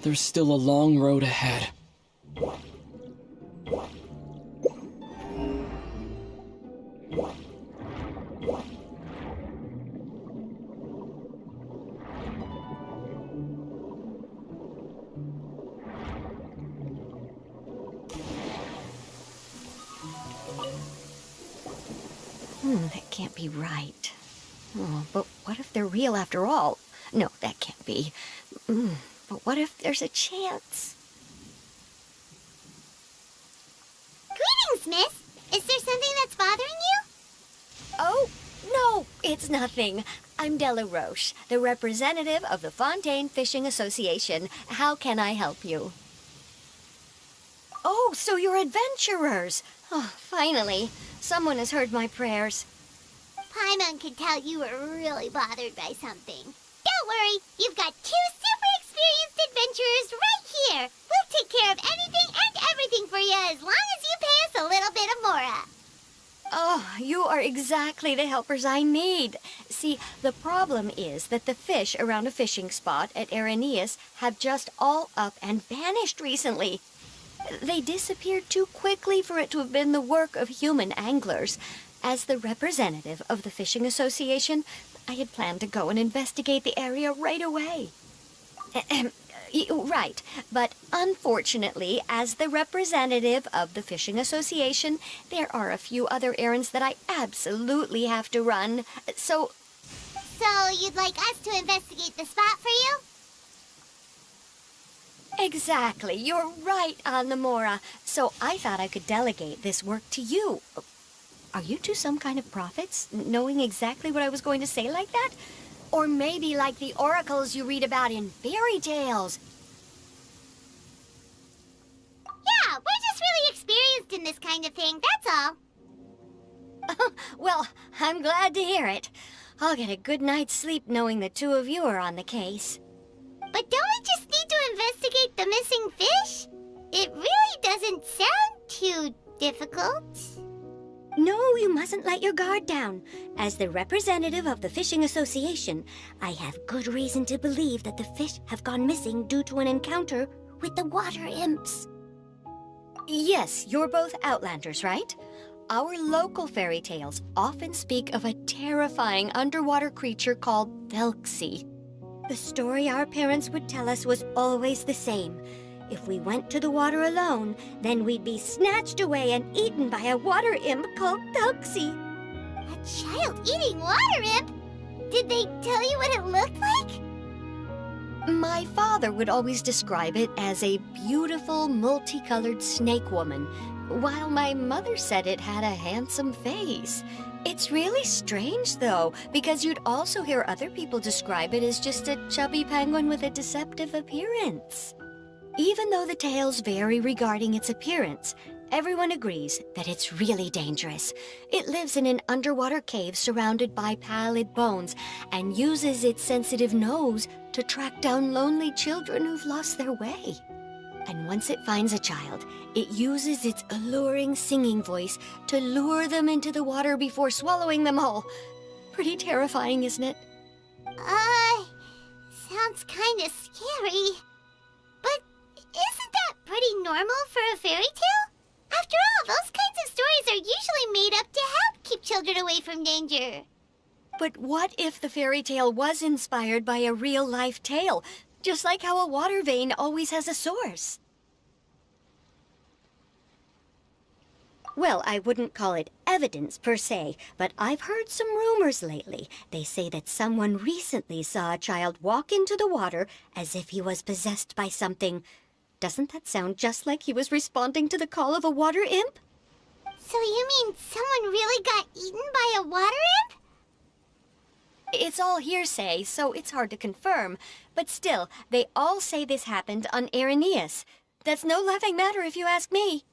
There's still a long road ahead. That can't be right. Oh, but what if they're real after all? No, that can't be. But what if there's a chance? Greetings, miss. Is there something that's bothering you? Oh, no, it's nothing. I'm Della Roche, the representative of the Fontaine Fishing Association. How can I help you? Oh, so you're adventurers. Oh, finally. Someone has heard my prayers. Paimon could tell you were really bothered by something. Don't worry, you've got two super experienced adventurers right here. We'll take care of anything and everything for you as long as you pay us a little bit of mora. Oh, you are exactly the helpers I need. See, the problem is that the fish around a fishing spot at Irenaeus have just all up and vanished recently. They disappeared too quickly for it to have been the work of human anglers. As the representative of the Fishing Association, I had planned to go and investigate the area right away. Right, but unfortunately, as the representative of the Fishing Association, there are a few other errands that I absolutely have to run. So you'd like us to investigate the spot for you? exactly, you're right on the mora. So I thought I could delegate this work to you. Are you two some kind of prophets, knowing exactly what I was going to say like that? Or maybe like the oracles you read about in fairy tales. Yeah, we're just really experienced in this kind of thing, that's all. Well, I'm glad to hear it. I'll get a good night's sleep knowing the two of you are on the case. But don't we just need to investigate the missing fish? It really doesn't sound too difficult. No, you mustn't let your guard down. As the representative of the Fishing Association, I have good reason to believe that the fish have gone missing due to an encounter with the water imps. Yes, you're both Outlanders, right? Our local fairy tales often speak of a terrifying underwater creature called Thelxie. The story our parents would tell us was always the same. If we went to the water alone, then we'd be snatched away and eaten by a water imp called Thelxie. A child-eating water imp? Did they tell you what it looked like? My father would always describe it as a beautiful, multicolored snake woman, while my mother said it had a handsome face. It's really strange, though, because you'd also hear other people describe it as just a chubby penguin with a deceptive appearance. Even though the tales vary regarding its appearance, everyone agrees that it's really dangerous. It lives in an underwater cave surrounded by pallid bones and uses its sensitive nose to track down lonely children who've lost their way. And once it finds a child, it uses its alluring singing voice to lure them into the water before swallowing them all. Pretty terrifying, isn't it? Sounds kinda scary. But isn't that pretty normal for a fairy tale? After all, those kinds of stories are usually made up to help keep children away from danger. But what if the fairy tale was inspired by a real-life tale, just like how a water vein always has a source? Well, I wouldn't call it evidence per se, but I've heard some rumors lately. They say that someone recently saw a child walk into the water as if he was possessed by something. Doesn't that sound just like he was responding to the call of a water imp? So you mean someone really got eaten by a water imp? It's all hearsay, so it's hard to confirm. But still, they all say this happened on Irenaeus. That's no laughing matter if you ask me.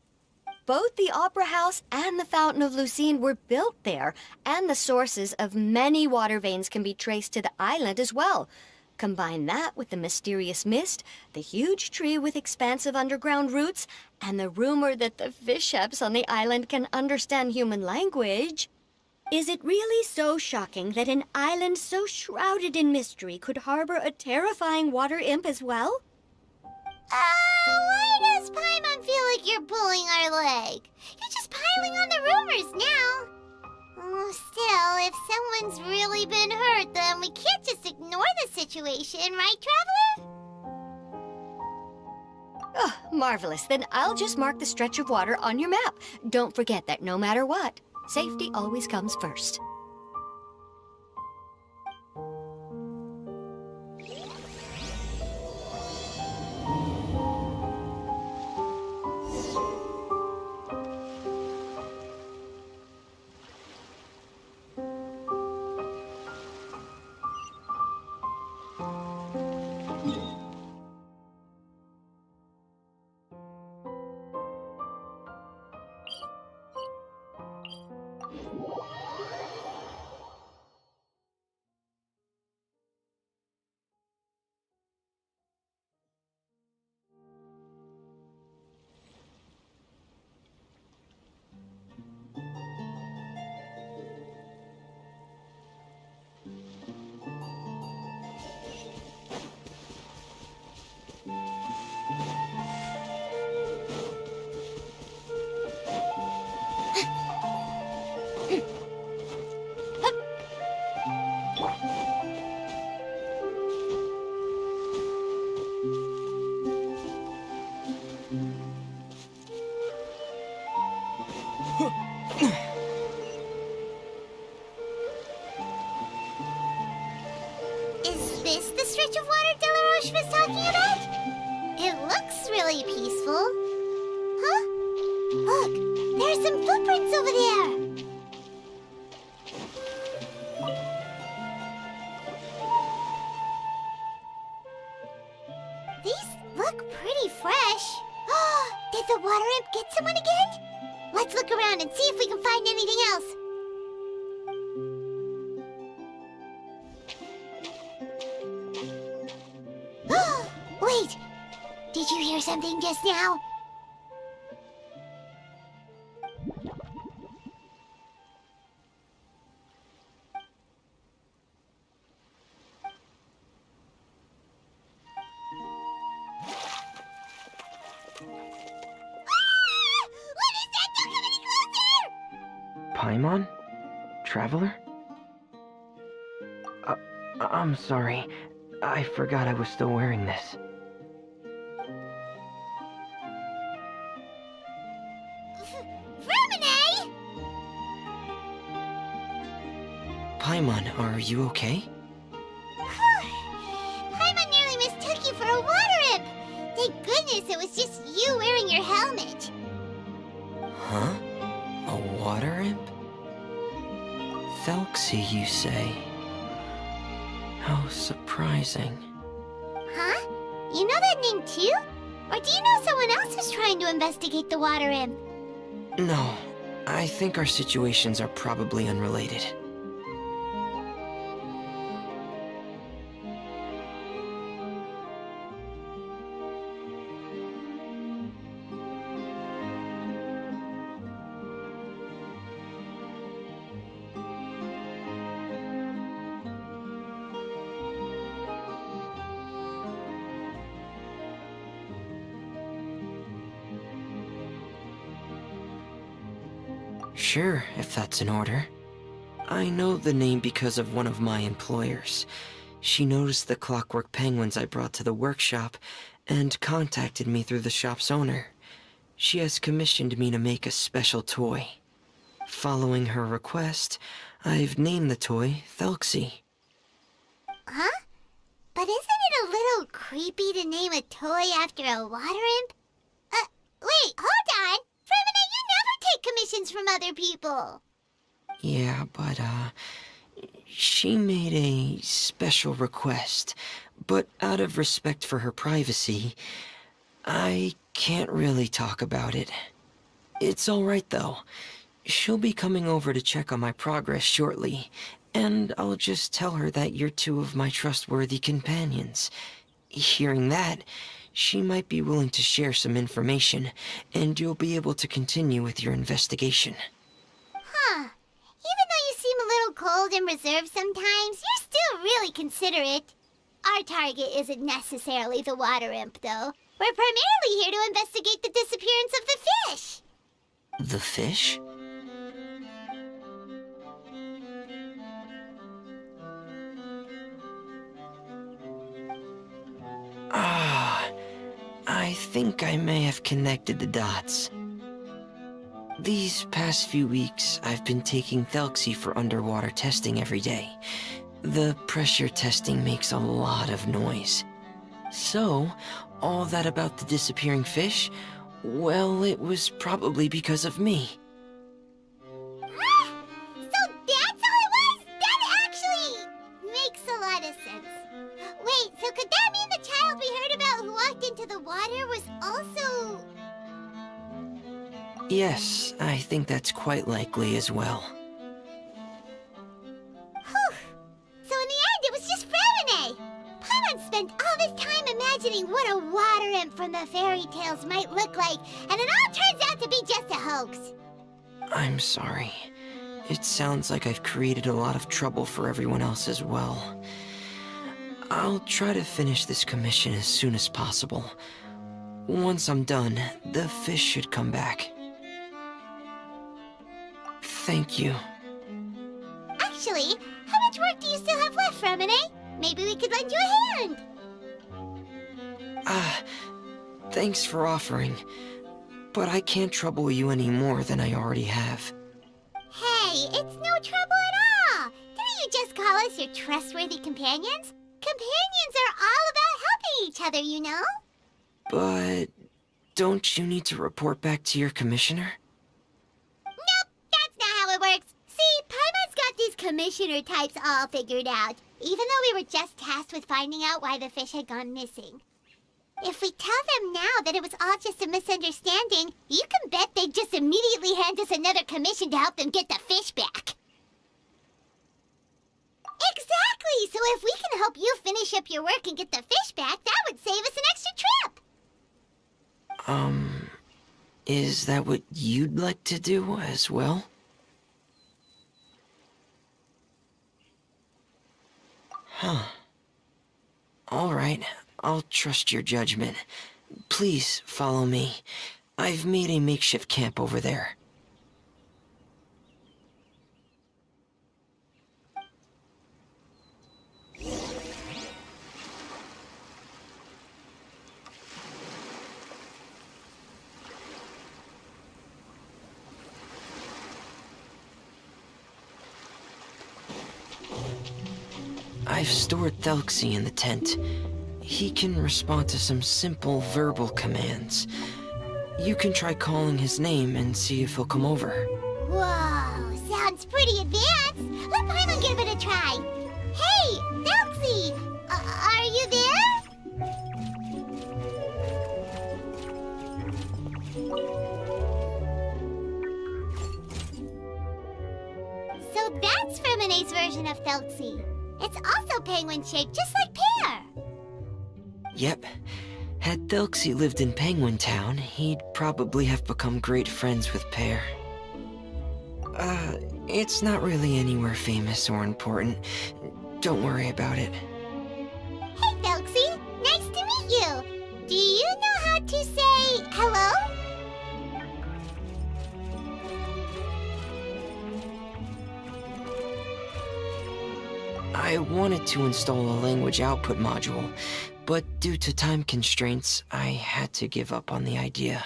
Both the Opera House and the Fountain of Lucine were built there, and the sources of many water veins can be traced to the island as well. Combine that with the mysterious mist, the huge tree with expansive underground roots, and the rumor that the fisheps on the island can understand human language. Is it really so shocking that an island so shrouded in mystery could harbor a terrifying water imp as well? Why does Paimon feel like you're pulling our leg? You're just piling on the rumors now. Oh, still, if someone's really been hurt, then we can't just ignore the situation, right, Traveler? Oh, marvelous. Then I'll just mark the stretch of water on your map. Don't forget that no matter what, safety always comes first. Is this the stretch of water Delaroche was talking about? It looks really peaceful. Huh? Look, there's some footprints over there. These look pretty fresh. Did the water imp get someone again? Let's look around and see if we can find anything else. Wait! Did you hear something just now? What is that? Don't come any closer! Paimon? Traveler? I'm sorry. I forgot I was still wearing this. Freminet! Paimon, are you okay? Paimon nearly mistook you for a water imp. Thank goodness it was just you wearing your helmet. Huh? A water imp? Thelxie, you say? How surprising. Huh? You know that name too? Or do you know someone else who's trying to investigate the water imp? No, I think our situations are probably unrelated. Sure, if that's in order. I know the name because of one of my employers. She noticed the clockwork penguins I brought to the workshop and contacted me through the shop's owner. She has commissioned me to make a special toy. Following her request, I've named the toy Thelxie. Huh? But isn't it a little creepy to name a toy after a water imp? Wait, hold on! Freminet, you never take get commissions from other people. Yeah, but, she made a special request, but out of respect for her privacy, I can't really talk about it. It's alright though. She'll be coming over to check on my progress shortly, and I'll just tell her that you're two of my trustworthy companions. Hearing that, she might be willing to share some information, and you'll be able to continue with your investigation. Huh. Even though you seem a little cold and reserved sometimes, you're still really considerate. Our target isn't necessarily the water imp, though. We're primarily here to investigate the disappearance of the fish. The fish? Ah, I think I may have connected the dots. These past few weeks, I've been taking Thelxie for underwater testing every day. The pressure testing makes a lot of noise. So, all that about the disappearing fish? Well, it was probably because of me. So that's how it was? That actually makes a lot of sense. Wait, so could that mean the child we heard about who walked into the water was also... Yes, I think that's quite likely as well. Whew. So in the end, it was just freminet. Paimon spent all this time imagining what a water imp from the fairy tales might look like, and it all turns out to be just a hoax. I'm sorry. It sounds like I've created a lot of trouble for everyone else as well. I'll try to finish this commission as soon as possible. Once I'm done, the fish should come back. Thank you. Actually, how much work do you still have left, freminet? Maybe we could lend you a hand. Thanks for offering. But I can't trouble you any more than I already have. Hey, it's no trouble at all. Didn't you just call us your trustworthy companions? Companions are all about helping each other, you know? But don't you need to report back to your commissioner? Nope, that's not how it works. See, Paimon's got these commissioner types all figured out, even though we were just tasked with finding out why the fish had gone missing. If we tell them now that it was all just a misunderstanding, you can bet they'd just immediately hand us another commission to help them get the fish back. Exactly! So if we can help you finish up your work and get the fish back, that would save us an extra trip! Is that what you'd like to do as well? Huh. Alright, I'll trust your judgment. Please follow me. I've made a makeshift camp over there. I've stored Thelxie in the tent. He can respond to some simple verbal commands. You can try calling his name and see if he'll come over. Whoa, sounds pretty advanced. Let Paimon give it a try. Hey, Thelxie! Are you there? So that's Freminet's version of Thelxie. It's also penguin-shaped, just like Pear. Yep. Had Thelxie lived in Penguin Town, he'd probably have become great friends with Pear. It's not really anywhere famous or important. Don't worry about it. Hey, Thelxie. Nice to meet you. Do you know how to say hello? I wanted to install a language output module, but due to time constraints, I had to give up on the idea.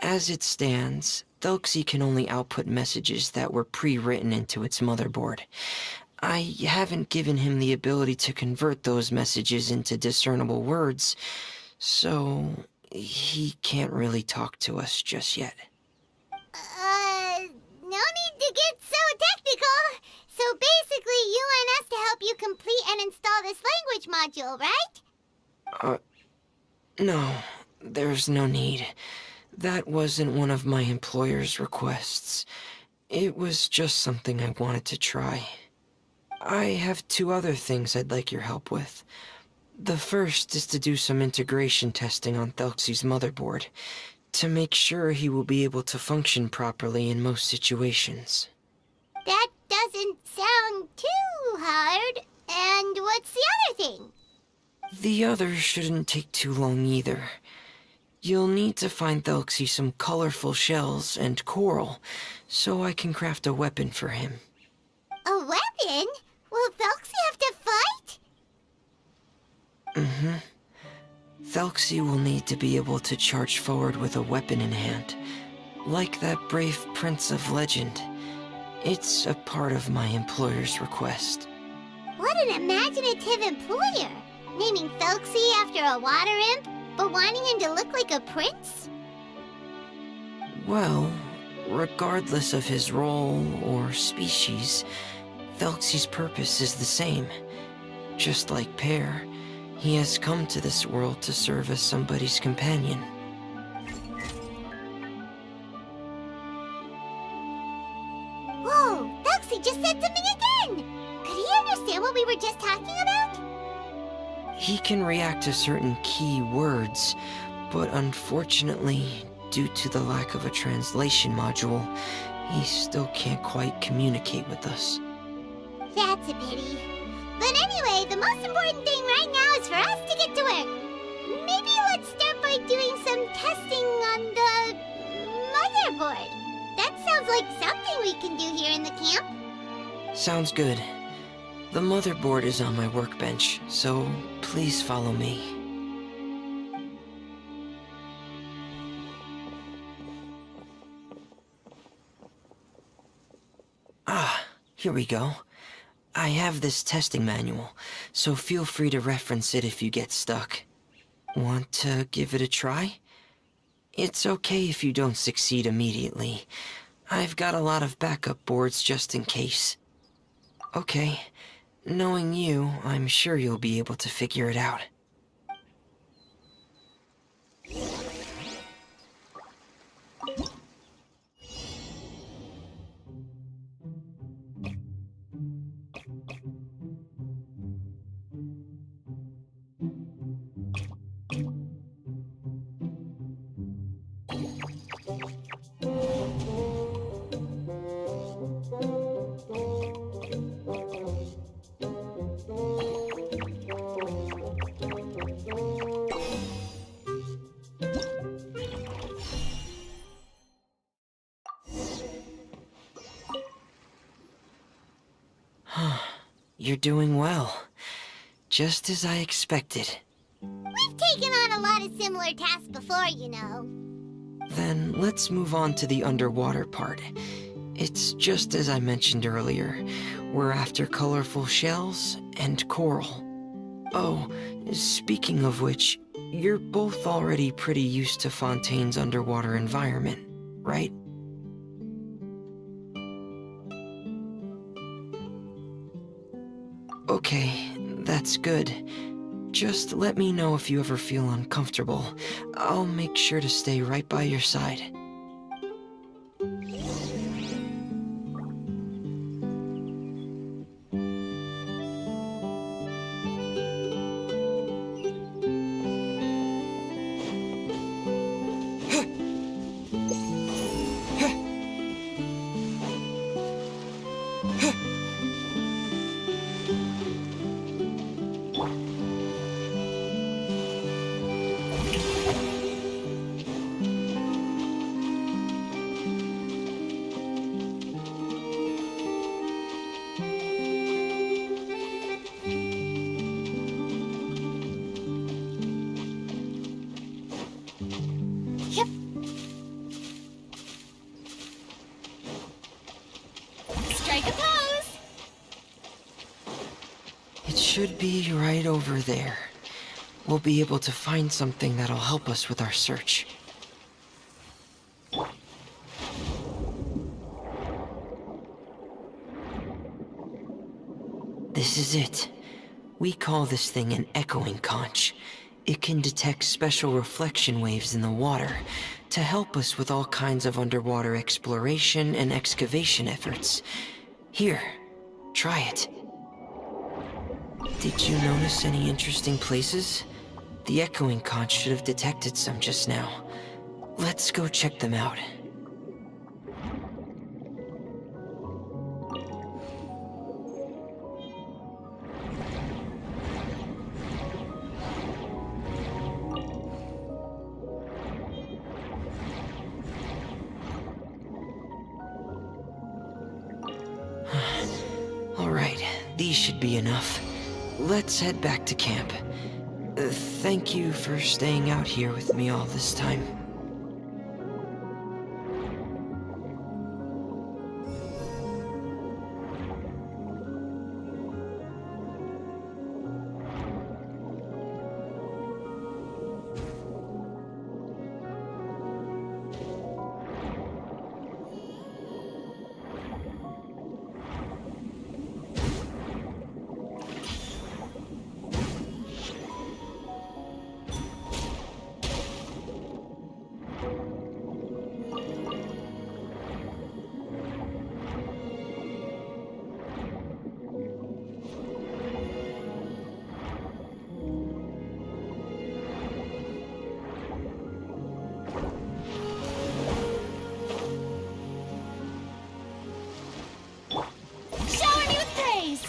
As it stands, Thelxie can only output messages that were pre-written into its motherboard. I haven't given him the ability to convert those messages into discernible words, so he can't really talk to us just yet. No, there's no need. That wasn't one of my employer's requests. It was just something I wanted to try. I have 2 other things I'd like your help with. The first is to do some integration testing on Thelxie's motherboard, to make sure he will be able to function properly in most situations. That doesn't sound too hard. And what's the other thing? The other shouldn't take too long either. You'll need to find Thelxie some colorful shells and coral, so I can craft a weapon for him. A weapon? Will Felxie have to fight? Thelxie will need to be able to charge forward with a weapon in hand, like that brave prince of legend. It's a part of my employer's request. What an imaginative employer! Naming Felxie after a water imp, but wanting him to look like a prince? Well, regardless of his role or species, Thelxie's purpose is the same. Just like Pear, he has come to this world to serve as somebody's companion. Whoa, Felxie just said something again! Could he understand what we were just talking about? He can react to certain key words, but unfortunately, due to the lack of a translation module, he still can't quite communicate with us. That's a pity. But anyway, the most important thing right now is for us to get to work. Maybe let's start by doing some testing on the motherboard. That sounds like something we can do here in the camp. Sounds good. The motherboard is on my workbench, so please follow me. Ah, here we go. I have this testing manual, so feel free to reference it if you get stuck. Want to give it a try? It's okay if you don't succeed immediately. I've got a lot of backup boards just in case. Okay, knowing you, I'm sure you'll be able to figure it out. You're doing well. Just as I expected. We've taken on a lot of similar tasks before, you know. Then let's move on to the underwater part. It's just as I mentioned earlier. We're after colorful shells and coral. Oh, speaking of which, you're both already pretty used to Fontaine's underwater environment, right? Okay, that's good. Just let me know if you ever feel uncomfortable. I'll make sure to stay right by your side. Strike a pose! It should be right over there. We'll be able to find something that'll help us with our search. This is it. We call this thing an echoing conch. It can detect special reflection waves in the water to help us with all kinds of underwater exploration and excavation efforts. Here, try it. Did you notice any interesting places? The echoing conch should have detected some just now. Let's go check them out. Alright, these should be enough. Let's head back to camp. Thank you for staying out here with me all this time. Shower me with praise!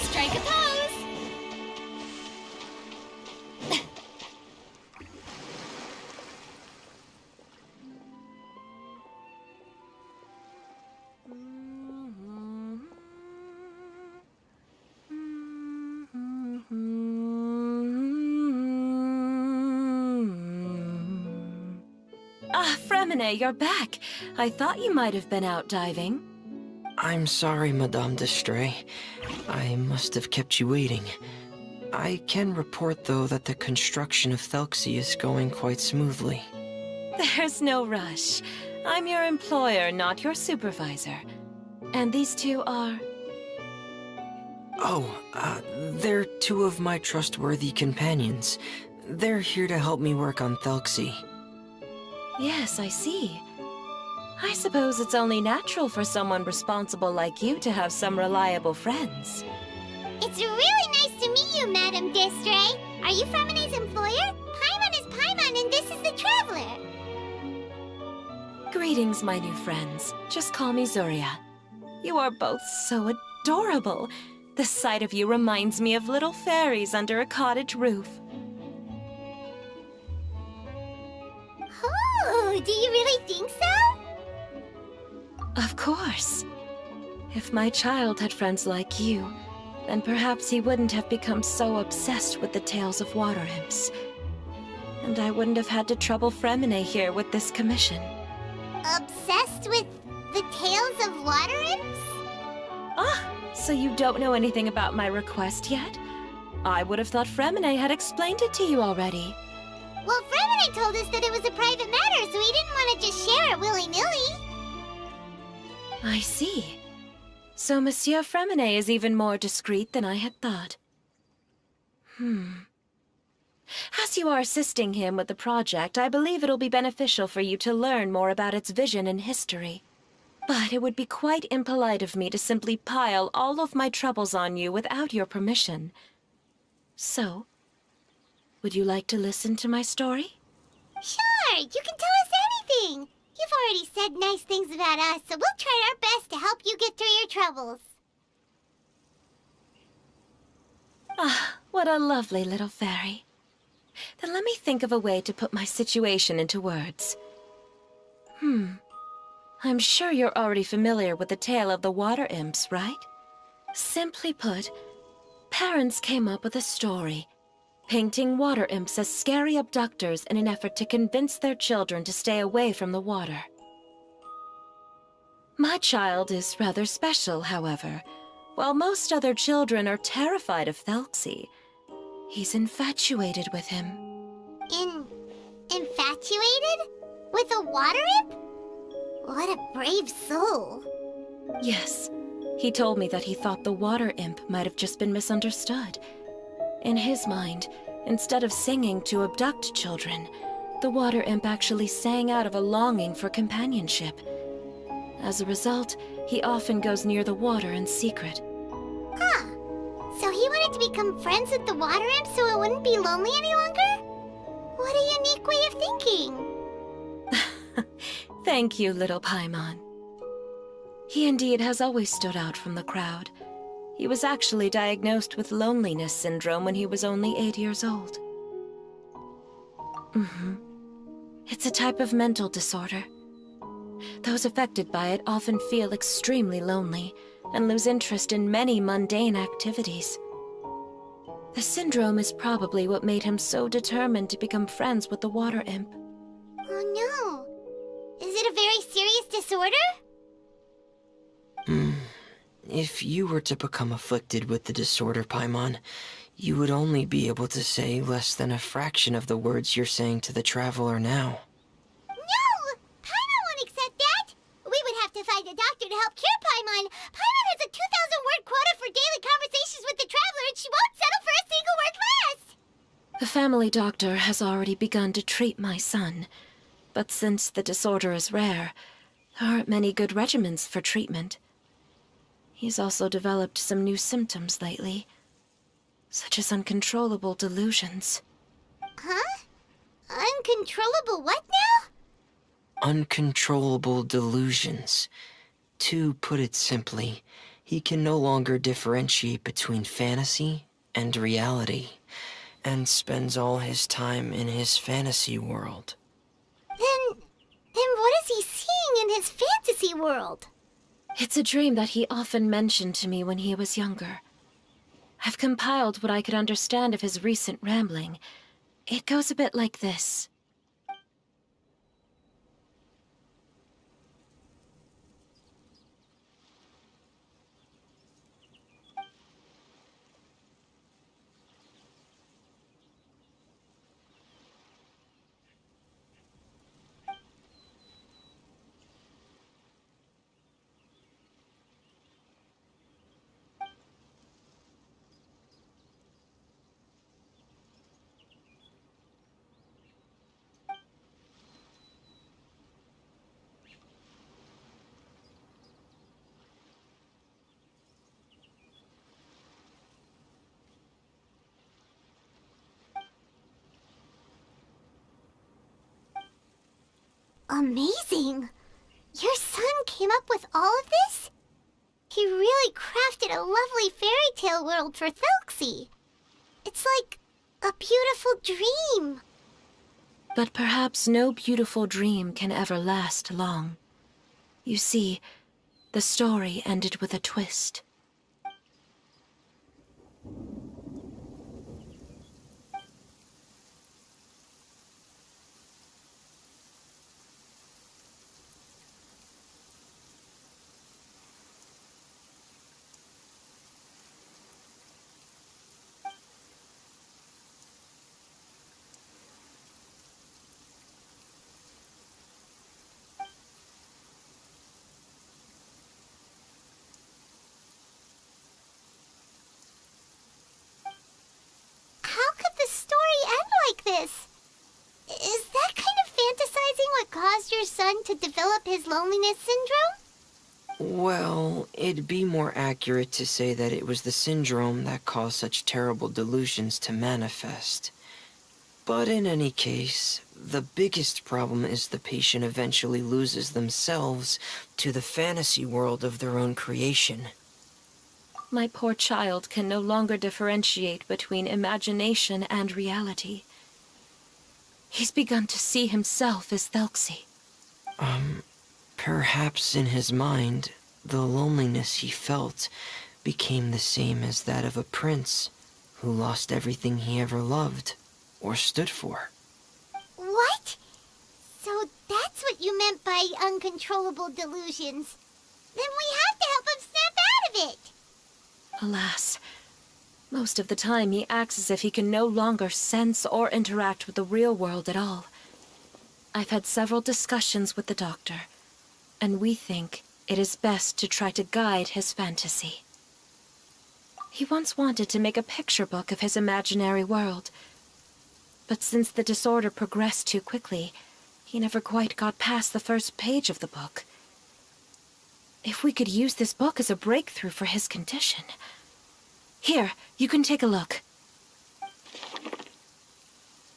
Strike a pose! Ah, Freminet, you're back. I thought you might have been out diving. I'm sorry, Madame d'Estray. I must have kept you waiting. I can report, though, that the construction of Thelxie is going quite smoothly. There's no rush. I'm your employer, not your supervisor. And these two are... They're two of my trustworthy companions. They're here to help me work on Thelxie. Yes, I see. I suppose it's only natural for someone responsible like you to have some reliable friends. It's really nice to meet you, Madame d'Estray. Are you Freminet's employer? Paimon is Paimon, and this is the Traveler. Greetings, my new friends. Just call me Zuria. You are both so adorable. The sight of you reminds me of little fairies under a cottage roof. Oh, do you really think so? Of course. If my child had friends like you, then perhaps he wouldn't have become so obsessed with the tales of water imps. And I wouldn't have had to trouble Freminet here with this commission. Obsessed with the tales of water imps? Ah, so you don't know anything about my request yet? I would have thought Freminet had explained it to you already. Well, Freminate told us that it was a private matter, so he didn't want to just share it willy-nilly. I see. So Monsieur Freminet is even more discreet than I had thought. As you are assisting him with the project, I believe it'll be beneficial for you to learn more about its vision and history. But it would be quite impolite of me to simply pile all of my troubles on you without your permission. So, would you like to listen to my story? Sure, you can tell us anything. You've already said nice things about us, so we'll try our best to help you get through your troubles. Ah, what a lovely little fairy. Then let me think of a way to put my situation into words. I'm sure you're already familiar with the tale of the water imps, right? Simply put, parents came up with a story, painting water imps as scary abductors in an effort to convince their children to stay away from the water. My child is rather special, however. While most other children are terrified of Thelxie, he's infatuated with him. Infatuated? With a water imp? What a brave soul. Yes, he told me that he thought the water imp might have just been misunderstood. In his mind, instead of singing to abduct children, the water imp actually sang out of a longing for companionship. As a result, he often goes near the water in secret. Huh. So he wanted to become friends with the water imp so it wouldn't be lonely any longer? What a unique way of thinking. Thank you, little Paimon. He indeed has always stood out from the crowd. He was actually diagnosed with loneliness syndrome when he was only 8 years old. It's a type of mental disorder. Those affected by it often feel extremely lonely and lose interest in many mundane activities. The syndrome is probably what made him so determined to become friends with the water imp. Oh no. Is it a very serious disorder? If you were to become afflicted with the disorder, Paimon, you would only be able to say less than a fraction of the words you're saying to the traveler now. No! Paimon won't accept that! We would have to find a doctor to help cure Paimon. Paimon has a 2,000-word quota for daily conversations with the traveler, and she won't settle for a single word less! The family doctor has already begun to treat my son, but since the disorder is rare, there aren't many good regimens for treatment. He's also developed some new symptoms lately, such as uncontrollable delusions. Huh? Uncontrollable what now? Uncontrollable delusions. To put it simply, he can no longer differentiate between fantasy and reality, and spends all his time in his fantasy world. Then what is he seeing in his fantasy world? It's a dream that he often mentioned to me when he was younger. I've compiled what I could understand of his recent rambling. It goes a bit like this. Amazing! Your son came up with all of this? He really crafted a lovely fairy tale world for Thelxie. It's like a beautiful dream. But perhaps no beautiful dream can ever last long. You see, the story ended with a twist. How could the story end like this? Is that kind of fantasizing what caused your son to develop his loneliness syndrome? Well, it'd be more accurate to say that it was the syndrome that caused such terrible delusions to manifest. But in any case, the biggest problem is the patient eventually loses themselves to the fantasy world of their own creation. My poor child can no longer differentiate between imagination and reality. He's begun to see himself as Thelxie. Perhaps in his mind, the loneliness he felt became the same as that of a prince who lost everything he ever loved or stood for. What? So that's what you meant by uncontrollable delusions. Then we have to help him snap out of it. Alas, most of the time he acts as if he can no longer sense or interact with the real world at all. I've had several discussions with the doctor, and we think it is best to try to guide his fantasy. He once wanted to make a picture book of his imaginary world, but since the disorder progressed too quickly, he never quite got past the first page of the book. If we could use this book as a breakthrough for his condition... Here, you can take a look.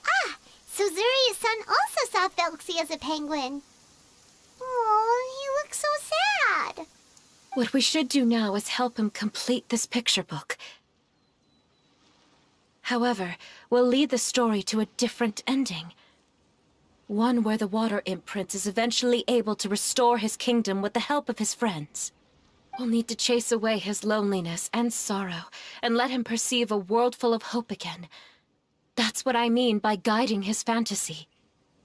Ah, so Zuria's son also saw Felxie as a penguin. Oh, he looks so sad. What we should do now is help him complete this picture book. However, we'll lead the story to a different ending. One where the Water Imp Prince is eventually able to restore his kingdom with the help of his friends. We'll need to chase away his loneliness and sorrow, and let him perceive a world full of hope again. That's what I mean by guiding his fantasy.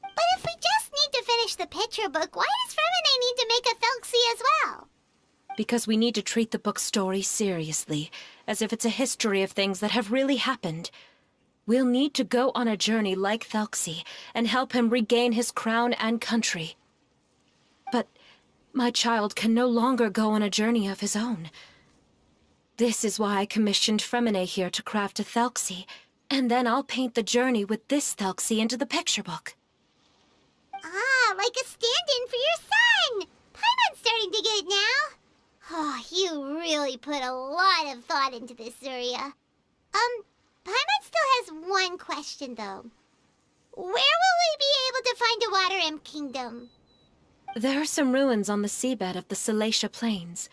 But if we just need to finish the picture book, why does Freminet need to make a Felxie as well? Because we need to treat the book's story seriously, as if it's a history of things that have really happened. We'll need to go on a journey like Felxie, and help him regain his crown and country. But my child can no longer go on a journey of his own. This is why I commissioned Freminet here to craft a Felxie, and then I'll paint the journey with this Felxie into the picture book. Ah, like a stand-in for your son! Paimon's starting to get it now. Oh, you really put a lot of thought into this, Zuria. Paimon still has one question, though. Where will we be able to find a Water Imp Kingdom? There are some ruins on the seabed of the Salacia Plains.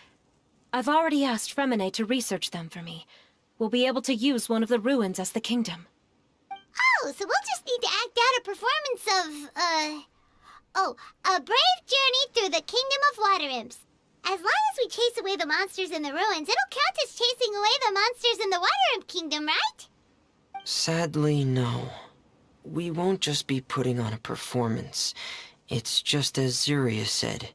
I've already asked Freminet to research them for me. We'll be able to use one of the ruins as the kingdom. Oh, so we'll just need to act out a performance of, a brave journey through the Kingdom of Water Imps. As long as we chase away the monsters in the ruins, it'll count as chasing away the monsters in the Water Imp Kingdom, right? Sadly, no. We won't just be putting on a performance. It's just as Zuria said.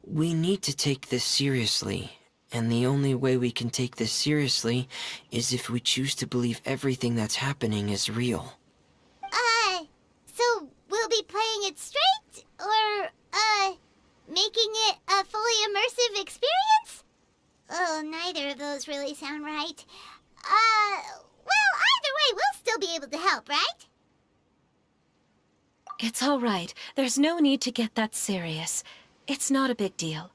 We need to take this seriously. And the only way we can take this seriously is if we choose to believe everything that's happening is real. So we'll be playing it straight? Or, making it a fully immersive experience? Oh, neither of those really sound right. Well, either way, we'll still be able to help, right? It's all right. There's no need to get that serious. It's not a big deal.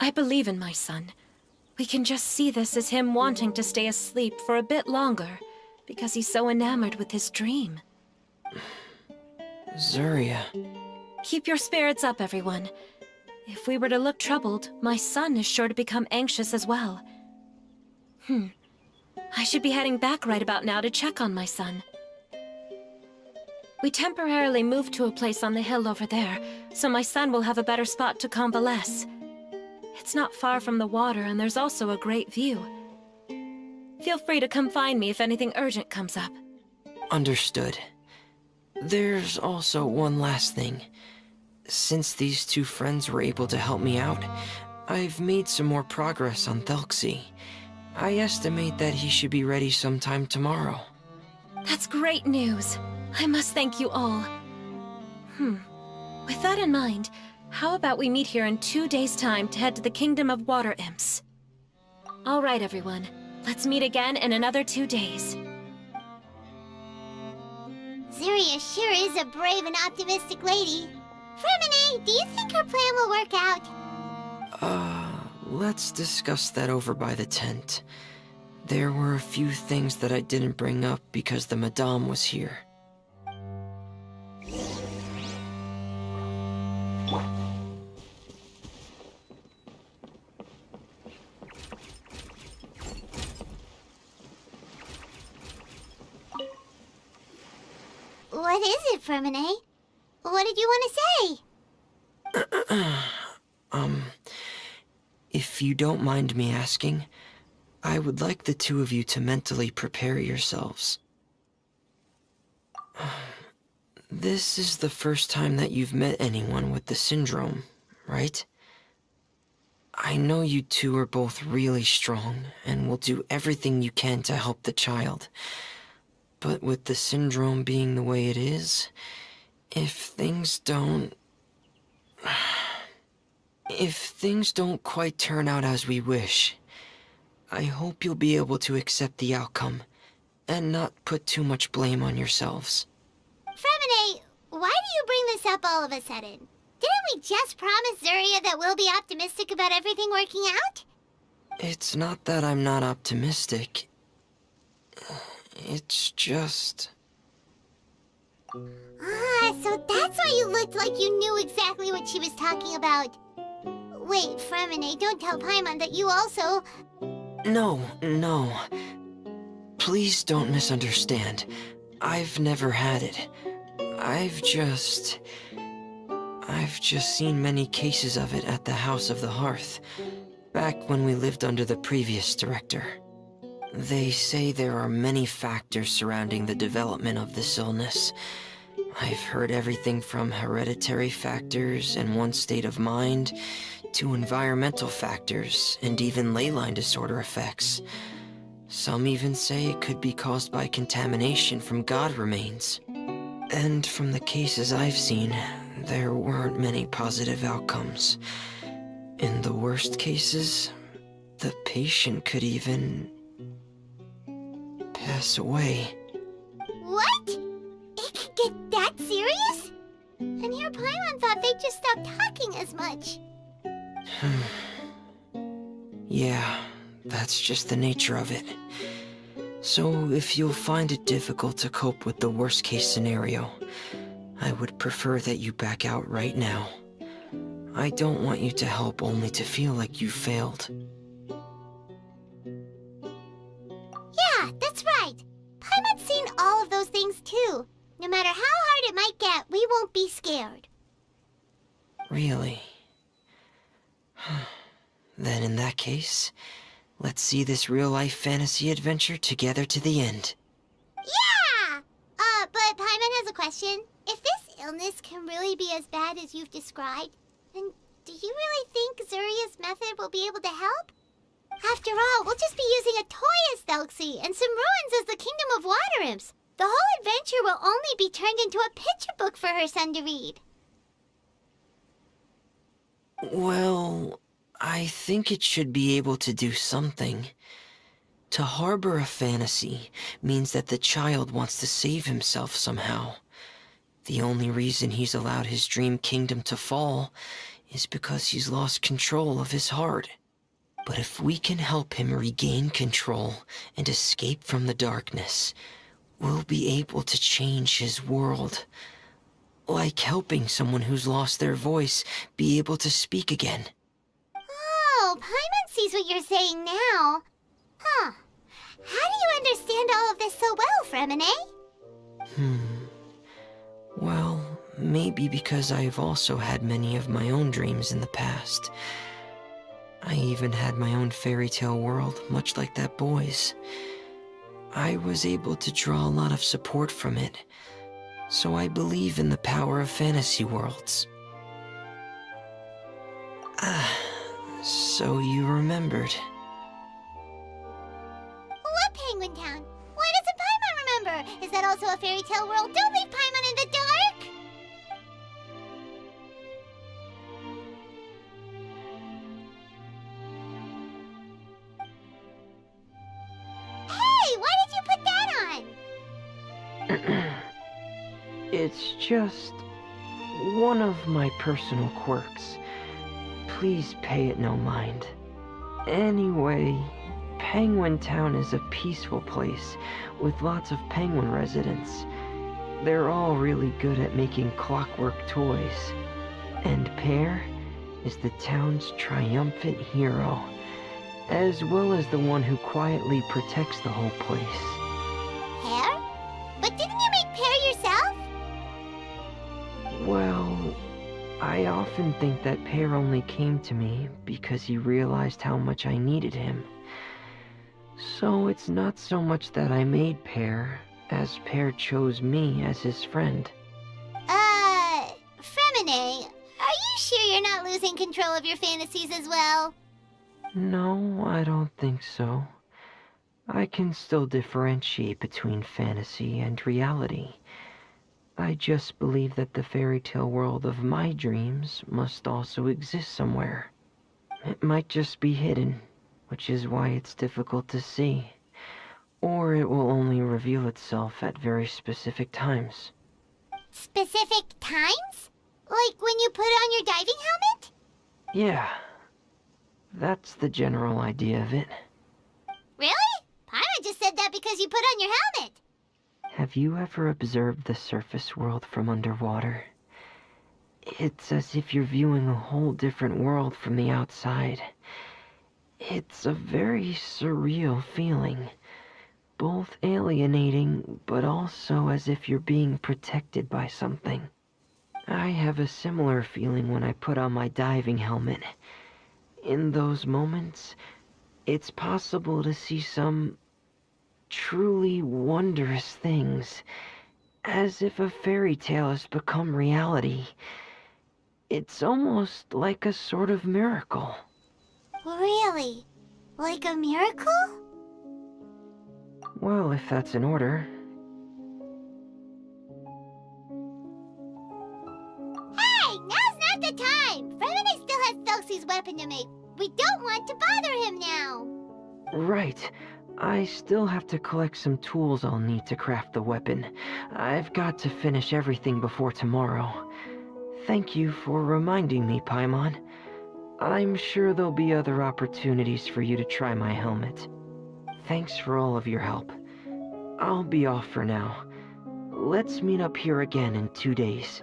I believe in my son. We can just see this as him wanting to stay asleep for a bit longer, because he's so enamored with his dream. Zuria. Keep your spirits up, everyone. If we were to look troubled, my son is sure to become anxious as well. I should be heading back right about now to check on my son. We temporarily moved to a place on the hill over there, so my son will have a better spot to convalesce. It's not far from the water, and there's also a great view. Feel free to come find me if anything urgent comes up. Understood. There's also one last thing. Since these two friends were able to help me out, I've made some more progress on Felxie. I estimate that he should be ready sometime tomorrow. That's great news. I must thank you all. With that in mind, how about we meet here in 2 days' time to head to the Kingdom of Water Imps? All right, everyone. Let's meet again in another 2 days. Zuria sure is a brave and optimistic lady. Freminet, do you think her plan will work out? Let's discuss that over by the tent. There were a few things that I didn't bring up because the Madame was here. What is it, Freminet? What did you want to say? If you don't mind me asking, I would like the two of you to mentally prepare yourselves. This is the first time that you've met anyone with the syndrome, right? I know you two are both really strong and will do everything you can to help the child. But with the syndrome being the way it is, if things don't quite turn out as we wish, I hope you'll be able to accept the outcome and not put too much blame on yourselves. Freminet, why do you bring this up all of a sudden? Didn't we just promise Zuria that we'll be optimistic about everything working out? It's not that I'm not optimistic. It's just... Ah, so that's why you looked like you knew exactly what she was talking about. Wait, Freminet, don't tell Paimon that you also... No. Please don't misunderstand. I've never had it. I've just seen many cases of it at the House of the Hearth, back when we lived under the previous director. They say there are many factors surrounding the development of this illness. I've heard everything from hereditary factors and one's state of mind, to environmental factors, and even ley line disorder effects. Some even say it could be caused by contamination from god remains. And from the cases I've seen, there weren't many positive outcomes. In the worst cases, the patient could even pass away. What? It could get that serious? And here Paimon thought they'd just stop talking as much. Yeah, that's just the nature of it. So if you'll find it difficult to cope with the worst case scenario, I would prefer that you back out right now. I don't want you to help only to feel like you failed. Yeah, that's right. Paimon's seen all of those things too. No matter how hard it might get, we won't be scared. Really? Then in that case, let's see this real-life fantasy adventure together to the end. Yeah! But Paimon has a question. If this illness can really be as bad as you've described, then do you really think Zuria's method will be able to help? After all, we'll just be using a toy as Thelxie and some ruins as the Kingdom of Water Imps. The whole adventure will only be turned into a picture book for her son to read. Well, I think it should be able to do something. To harbor a fantasy means that the child wants to save himself somehow. The only reason he's allowed his dream kingdom to fall is because he's lost control of his heart. But if we can help him regain control and escape from the darkness, we'll be able to change his world. Like helping someone who's lost their voice be able to speak again. Oh, Paimon sees what you're saying now. Huh. How do you understand all of this so well, Freminet? Well, maybe because I've also had many of my own dreams in the past. I even had my own fairy tale world, much like that boy's. I was able to draw a lot of support from it, so I believe in the power of fantasy worlds. So you remembered. What Penguin Town? Why doesn't Paimon remember? Is that also a fairy tale world? Don't leave Paimon in the dark! Hey, why did you put that on? It's just one of my personal quirks. Please pay it no mind. Anyway, Penguin Town is a peaceful place with lots of penguin residents. They're all really good at making clockwork toys. And Pear is the town's triumphant hero, as well as the one who quietly protects the whole place. Pear? But didn't you make Pear yourself? Well, I often think that Pear only came to me because he realized how much I needed him. So it's not so much that I made Pear, as Pear chose me as his friend. Freminet, are you sure you're not losing control of your fantasies as well? No, I don't think so. I can still differentiate between fantasy and reality. I just believe that the fairy tale world of my dreams must also exist somewhere. It might just be hidden, which is why it's difficult to see. Or it will only reveal itself at very specific times. Specific times? Like when you put on your diving helmet? Yeah, that's the general idea of it. Really? Paimon just said that because you put on your helmet. Have you ever observed the surface world from underwater? It's as if you're viewing a whole different world from the outside. It's a very surreal feeling. Both alienating, but also as if you're being protected by something. I have a similar feeling when I put on my diving helmet. In those moments, it's possible to see some truly wondrous things, as if a fairy tale has become reality. It's almost like a sort of miracle. Really? Like a miracle? Well, if that's in order. Hey, now's not the time! Freminet still has Thelxie's weapon to make. We don't want to bother him now. Right. I still have to collect some tools I'll need to craft the weapon. I've got to finish everything before tomorrow. Thank you for reminding me, Paimon. I'm sure there'll be other opportunities for you to try my helmet. Thanks for all of your help. I'll be off for now. Let's meet up here again in 2 days.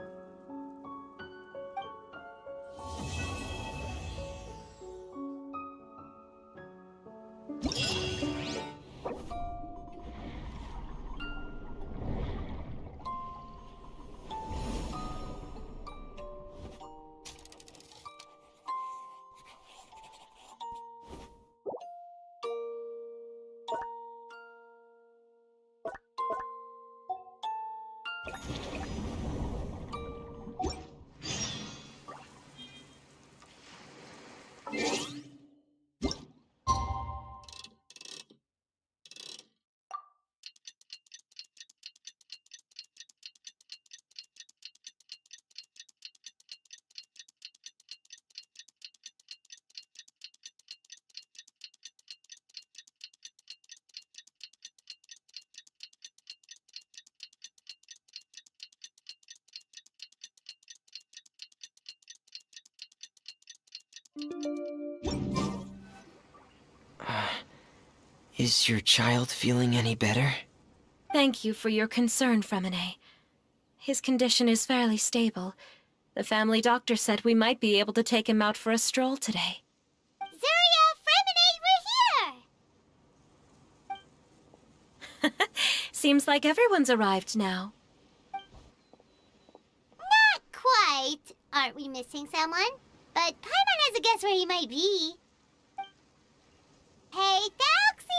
Is your child feeling any better? Thank you for your concern, Freminet. His condition is fairly stable. The family doctor said we might be able to take him out for a stroll today. Zuria, Freminet, we're here! Seems like everyone's arrived now. Not quite. Aren't we missing someone? But Paimon has a guess where he might be. Hey, Thelxie!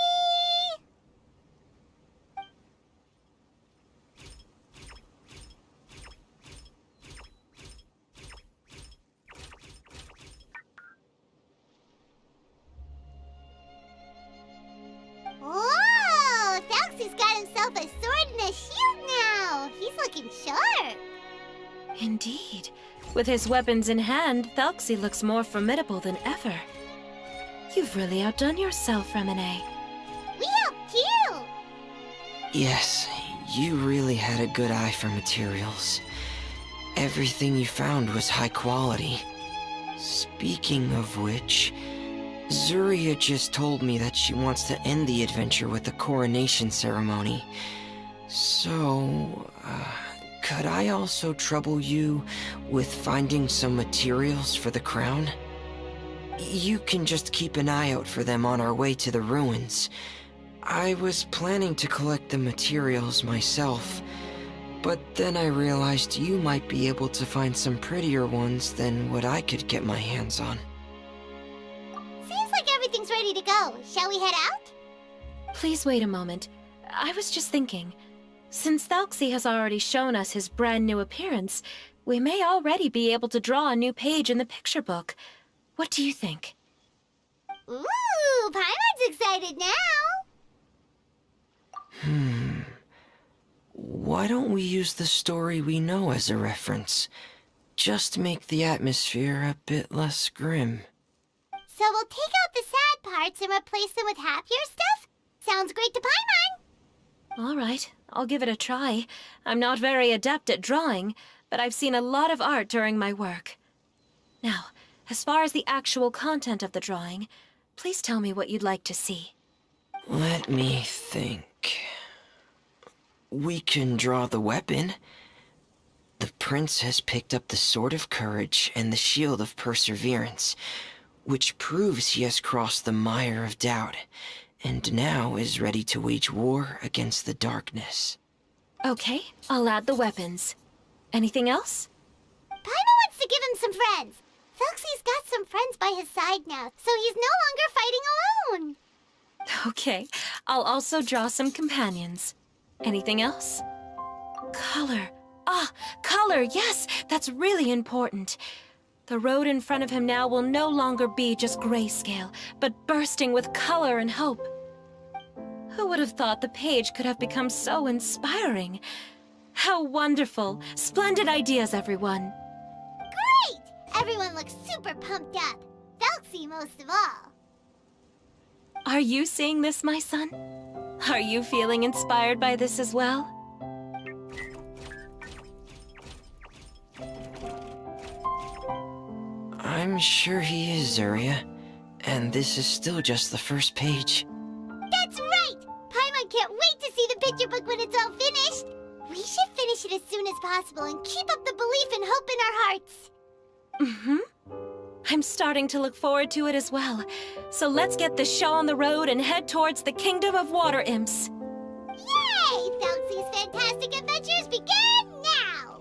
Whoa! Thelxie's got himself a sword and a shield now! He's looking sharp! Indeed. With his weapons in hand, Thelxie looks more formidable than ever. You've really outdone yourself, Freminet. We helped you! Yes, you really had a good eye for materials. Everything you found was high quality. Speaking of which, Zuria just told me that she wants to end the adventure with the coronation ceremony. So, could I also trouble you with finding some materials for the crown? You can just keep an eye out for them on our way to the ruins. I was planning to collect the materials myself, but then I realized you might be able to find some prettier ones than what I could get my hands on. Seems like everything's ready to go. Shall we head out? Please wait a moment. I was just thinking. Since Thelxie has already shown us his brand new appearance, we may already be able to draw a new page in the picture book. What do you think? Ooh, Paimon's excited now. Why don't we use the story we know as a reference? Just make the atmosphere a bit less grim. So we'll take out the sad parts and replace them with happier stuff? Sounds great to Paimon. All right, I'll give it a try. I'm not very adept at drawing, but I've seen a lot of art during my work. Now, as far as the actual content of the drawing, please tell me what you'd like to see. Let me think. We can draw the weapon. The prince has picked up the Sword of Courage and the Shield of Perseverance, which proves he has crossed the mire of doubt, and now is ready to wage war against the darkness. Okay, I'll add the weapons. Anything else? Paimon wants to give him some friends. Felxie's got some friends by his side now, so he's no longer fighting alone. Okay, I'll also draw some companions. Anything else? Color. Ah, color, yes, that's really important. The road in front of him now will no longer be just grayscale, but bursting with color and hope. Who would have thought the page could have become so inspiring? How wonderful! Splendid ideas, everyone! Great! Everyone looks super pumped up. Felxie most of all. Are you seeing this, my son? Are you feeling inspired by this as well? I'm sure he is, Zarya. And this is still just the first page. That's right! Paimon can't wait to see the picture book when it's all finished. We should finish it as soon as possible and keep up the belief and hope in our hearts. I'm starting to look forward to it as well. So let's get this show on the road and head towards the Kingdom of Water Imps. Yay! Felxie's fantastic adventures begin now!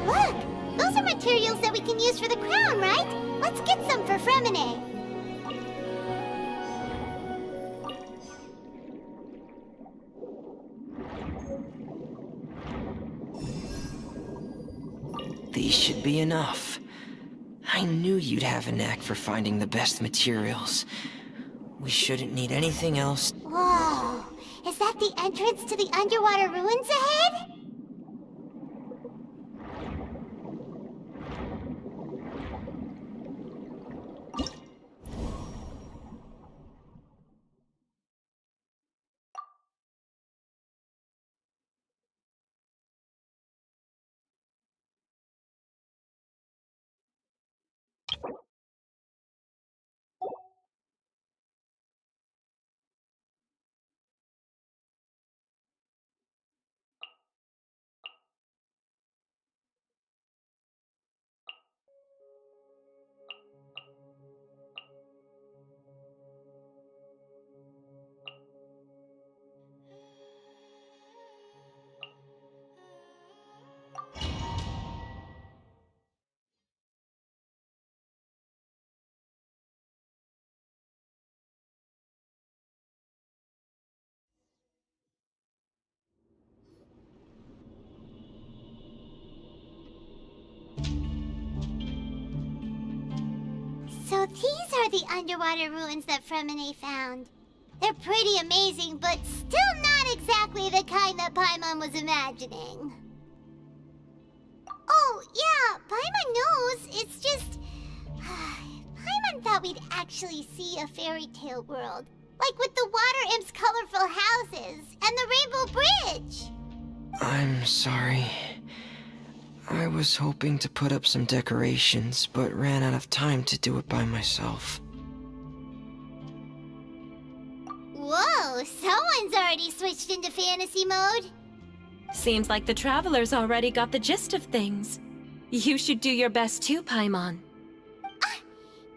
Look! Those are materials that we can use for the crown, right? Let's get some for freminet. These should be enough. I knew you'd have a knack for finding the best materials. We shouldn't need anything else. Whoa! Is that the entrance to the underwater ruins ahead? So these are the underwater ruins that Freminet found. They're pretty amazing, but still not exactly the kind that Paimon was imagining. Oh, yeah, Paimon knows. It's just... Paimon thought we'd actually see a fairy tale world. Like with the water imps' colorful houses and the rainbow bridge. I'm sorry. I was hoping to put up some decorations, but ran out of time to do it by myself. Whoa, someone's already switched into fantasy mode. Seems like the travelers already got the gist of things. You should do your best too, Paimon.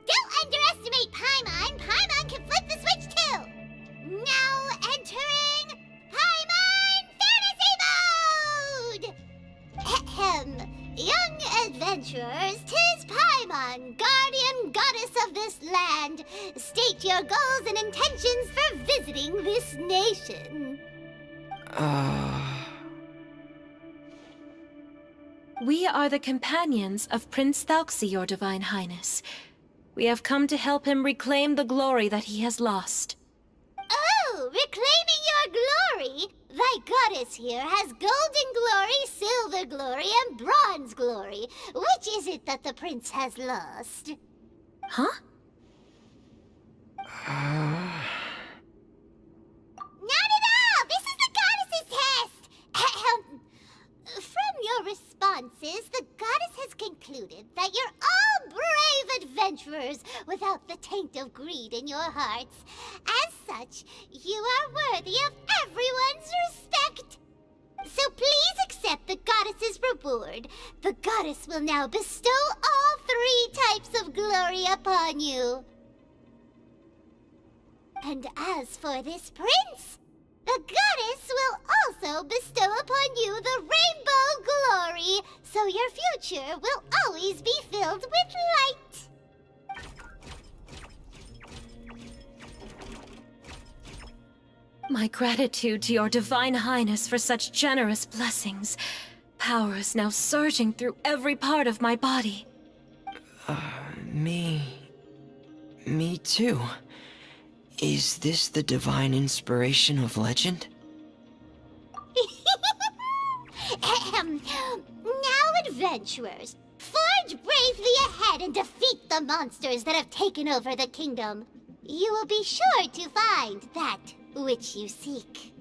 Don't underestimate Paimon. Paimon can flip the switch too. Now entering Paimon Fantasy Mode! Ahem. Young adventurers, 'tis Paimon, guardian goddess of this land. State your goals and intentions for visiting this nation. We are the companions of Prince Thalxi, your Divine Highness. We have come to help him reclaim the glory that he has lost. Oh, reclaiming your glory! Thy goddess here has golden glory, silver glory, and bronze glory. Which is it that the prince has lost? Huh? Not at all! This is the goddess's test! Ahem. From your responses, the goddess has concluded that you're all brave adventurers without the taint of greed in your hearts. As such, you are worthy of everyone's respect. So please accept the goddess's reward. The goddess will now bestow all 3 types of glory upon you. And as for this prince, the goddess will also bestow upon you the rainbow glory, so your future will always be filled with light. My gratitude to your Divine Highness for such generous blessings. Power is now surging through every part of my body. Me too. Is this the divine inspiration of legend? Ahem. Now, adventurers, forge bravely ahead and defeat the monsters that have taken over the kingdom. You will be sure to find that which you seek.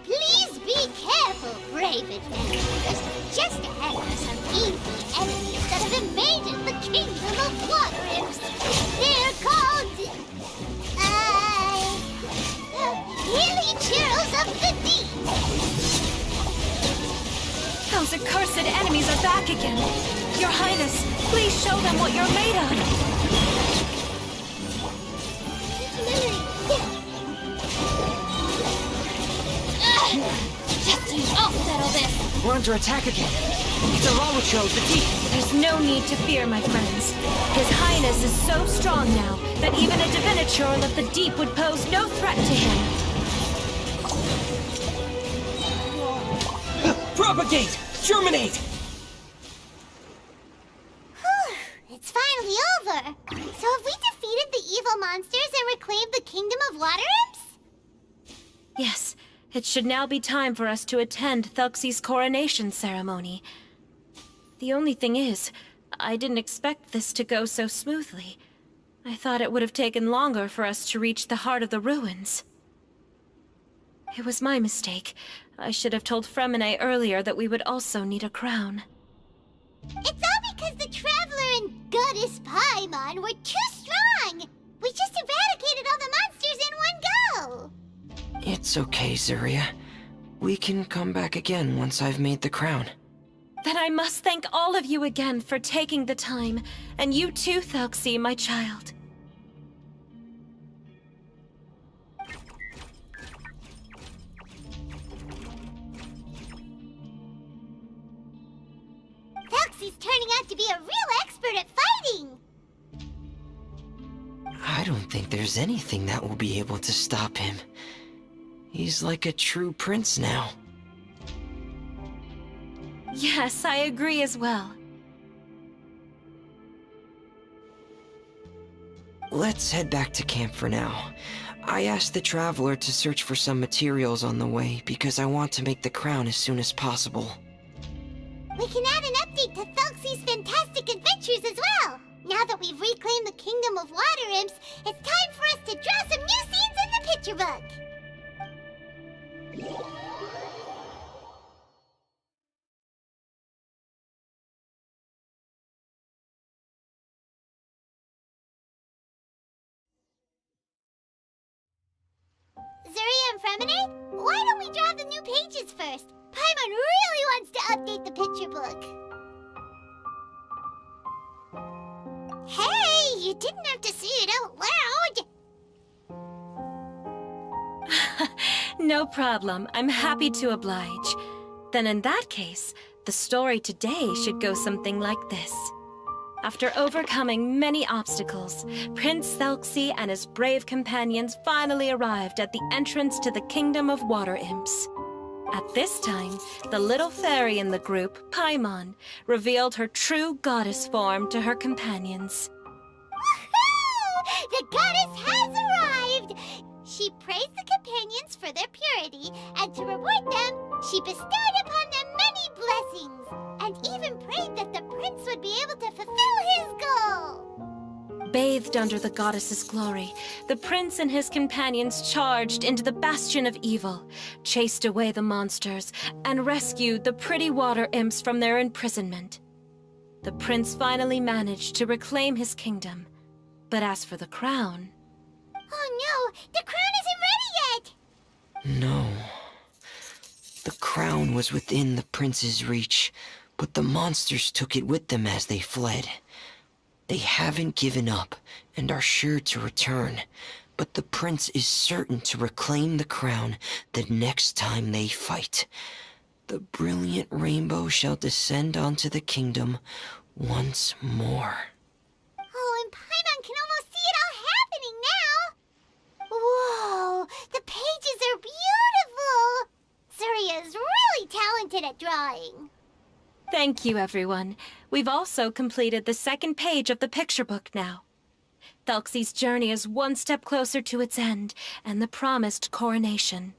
Please be careful, brave adventurers. Just ahead are some evil enemies that have invaded the kingdom of water imps. They're called... Hilly Churls of the Deep. Those accursed enemies are back again. Your Highness, please show them what you're made of. I'll settle this. We're under attack again. It's a Lawucho of the Deep. There's no need to fear, my friends. His Highness is so strong now that even a diviniture of the deep would pose no threat to him. Propagate! Germinate! It's finally over. So have we defeated the evil monsters and reclaimed the kingdom of water imps? Yes, it should now be time for us to attend Thalxi's coronation ceremony. The only thing is, I didn't expect this to go so smoothly. I thought it would have taken longer for us to reach the heart of the ruins. It was my mistake. I should have told Freminet earlier that we would also need a crown. It's all because the Traveler and Goddess Paimon were too strong! We just eradicated all the monsters in one go! It's okay, Zuria. We can come back again once I've made the crown. Then I must thank all of you again for taking the time, and you too, Thalxi, my child. Thalxi's turning out to be a real expert at fighting! I don't think there's anything that will be able to stop him. He's like a true prince now. Yes, I agree as well. Let's head back to camp for now. I asked the Traveler to search for some materials on the way because I want to make the crown as soon as possible. We can add an update to Thalxi's fantastic adventures as well! Now that we've reclaimed the kingdom of water imps, it's time for us to draw some new scenes in the picture book! Zuria and freminet, why don't we draw the new pages first? Paimon really wants to update the picture book. Hey, you didn't have to say it out loud. No problem. I'm happy to oblige. Then in that case, the story today should go something like this. After overcoming many obstacles, Prince Selksy and his brave companions finally arrived at the entrance to the Kingdom of Water Imps. At this time, the little fairy in the group, Paimon, revealed her true goddess form to her companions. Woohoo! The goddess has arrived! She praised the companions for their purity, and to reward them, she bestowed upon them many blessings, and even prayed that the prince would be able to fulfill his goal. Bathed under the goddess's glory, the prince and his companions charged into the bastion of evil, chased away the monsters, and rescued the pretty water imps from their imprisonment. The prince finally managed to reclaim his kingdom. But as for the crown... Oh no, the crown isn't ready yet! No. The crown was within the prince's reach, but the monsters took it with them as they fled. They haven't given up and are sure to return, but the prince is certain to reclaim the crown the next time they fight. The brilliant rainbow shall descend onto the kingdom once more. Oh, and Paimon can almost see it all happening now! Whoa, the pages are beautiful! Zuria is really talented at drawing. Thank you, everyone. We've also completed the second page of the picture book now. Thelksy's journey is one step closer to its end, and the promised coronation.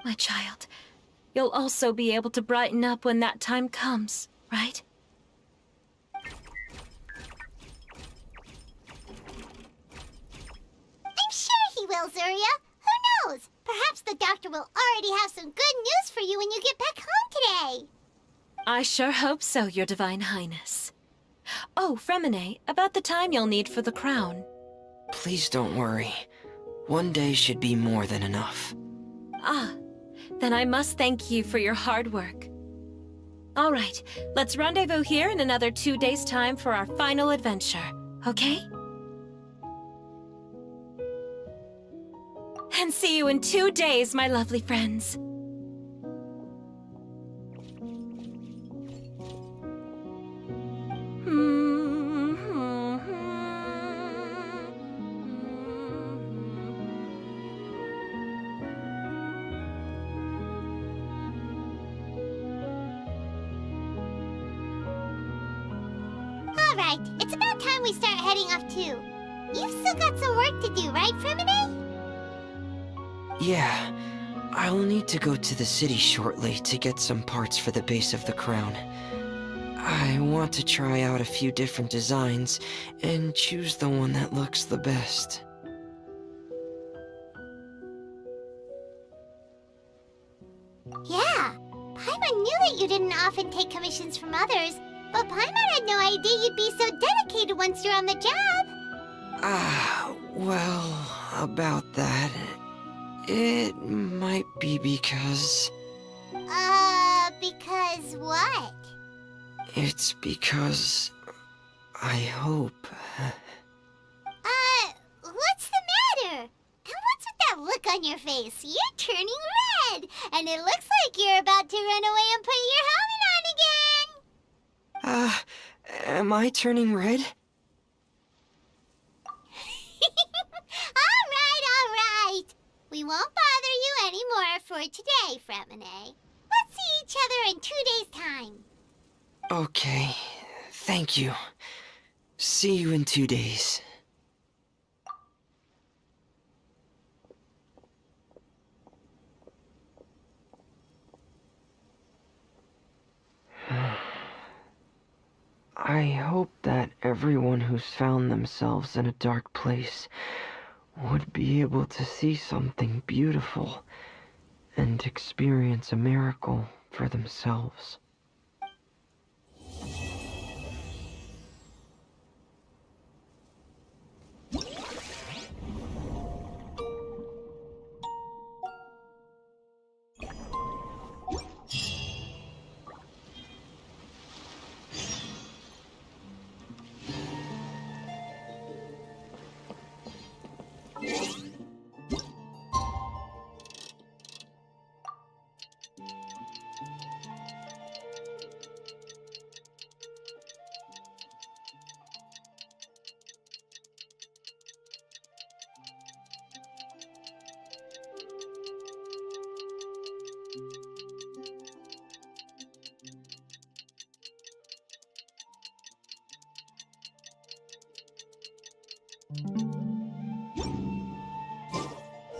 My child, you'll also be able to brighten up when that time comes, right? I'm sure he will, Zuria. Who knows? Perhaps the doctor will already have some good news for you when you get back home today. I sure hope so, Your Divine Highness. Oh, freminet, about the time you'll need for the crown. Please don't worry. One day should be more than enough. Ah, then I must thank you for your hard work. All right, let's rendezvous here in another 2 days' time for our final adventure, okay? And see you in 2 days, my lovely friends. All right, it's about time we start heading off too. You've still got some work to do, right, freminet? Yeah, I'll need to go to the city shortly to get some parts for the base of the crown. I want to try out a few different designs and choose the one that looks the best. Yeah, Paimon knew that you didn't often take commissions from others, but Paimon had no idea you'd be so dedicated once you're on the job. Well, about that, it might be because... Because what? It's because... I hope... What's the matter? And what's with that look on your face? You're turning red, and it looks like you're about to run away and put your helmet on again. Am I turning red? All right. We won't bother you anymore for today, freminet. Let's see each other in 2 days' time. Okay, thank you. See you in 2 days. I hope that everyone who's found themselves in a dark place would be able to see something beautiful and experience a miracle for themselves.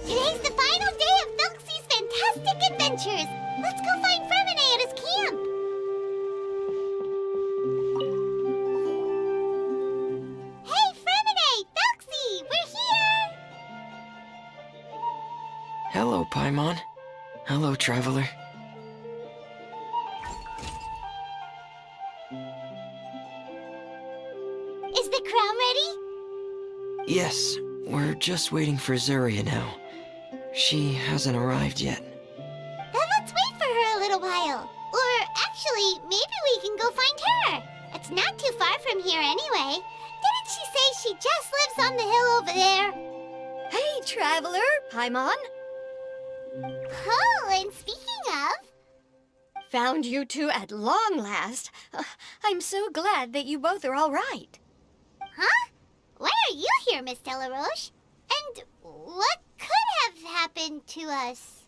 Today's the final day of Felxie's fantastic adventures. Let's go find Freminet at his camp. Hey, Freminet! Felxie! We're here! Hello, Paimon. Hello, traveler. Is the crown ready? Yes, we're just waiting for Zuria now. She hasn't arrived yet. Then let's wait for her a little while. Or actually, maybe we can go find her. It's not too far from here anyway. Didn't she say she just lives on the hill over there? Hey, traveler, Paimon. Oh, and speaking of... Found you two at long last. I'm so glad that you both are all right. Huh? Why are you here, Miss Delaroche? And what could have happened to us?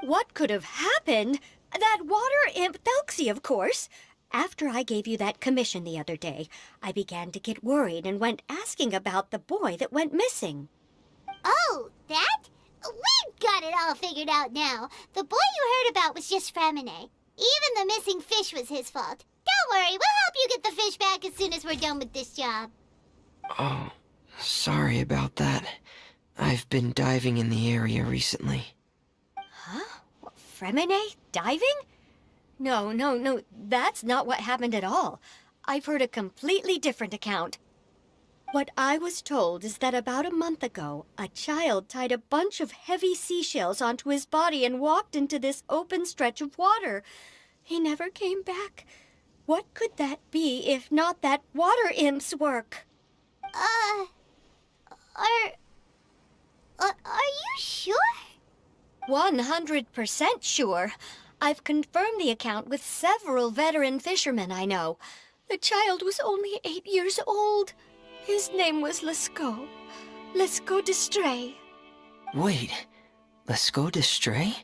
What could have happened? That water imp Felxie, of course. After I gave you that commission the other day, I began to get worried and went asking about the boy that went missing. Oh, that? We've got it all figured out now. The boy you heard about was just Freminet. Even the missing fish was his fault. Don't worry, we'll help you get the fish back as soon as we're done with this job. Oh, sorry about that. I've been diving in the area recently. Huh? Freminet diving? No, that's not what happened at all. I've heard a completely different account. What I was told is that about a month ago, a child tied a bunch of heavy seashells onto his body and walked into this open stretch of water. He never came back. What could that be if not that water imp's work? Are you sure? 100% sure. I've confirmed the account with several veteran fishermen I know. The child was only 8 years old. His name was Lescaut. Lescaut d'Estray. Wait, Lescaut d'Estray?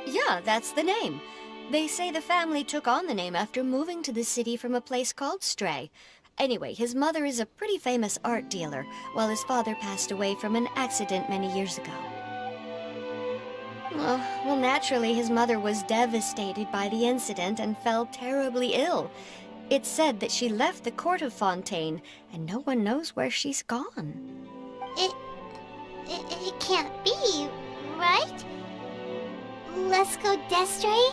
Yeah, that's the name. They say the family took on the name after moving to the city from a place called Stray. Anyway, his mother is a pretty famous art dealer, while his father passed away from an accident many years ago. Well, naturally, his mother was devastated by the incident and fell terribly ill. It's said that she left the court of Fontaine, and no one knows where she's gone. It can't be, right? Lescaut d'Estray?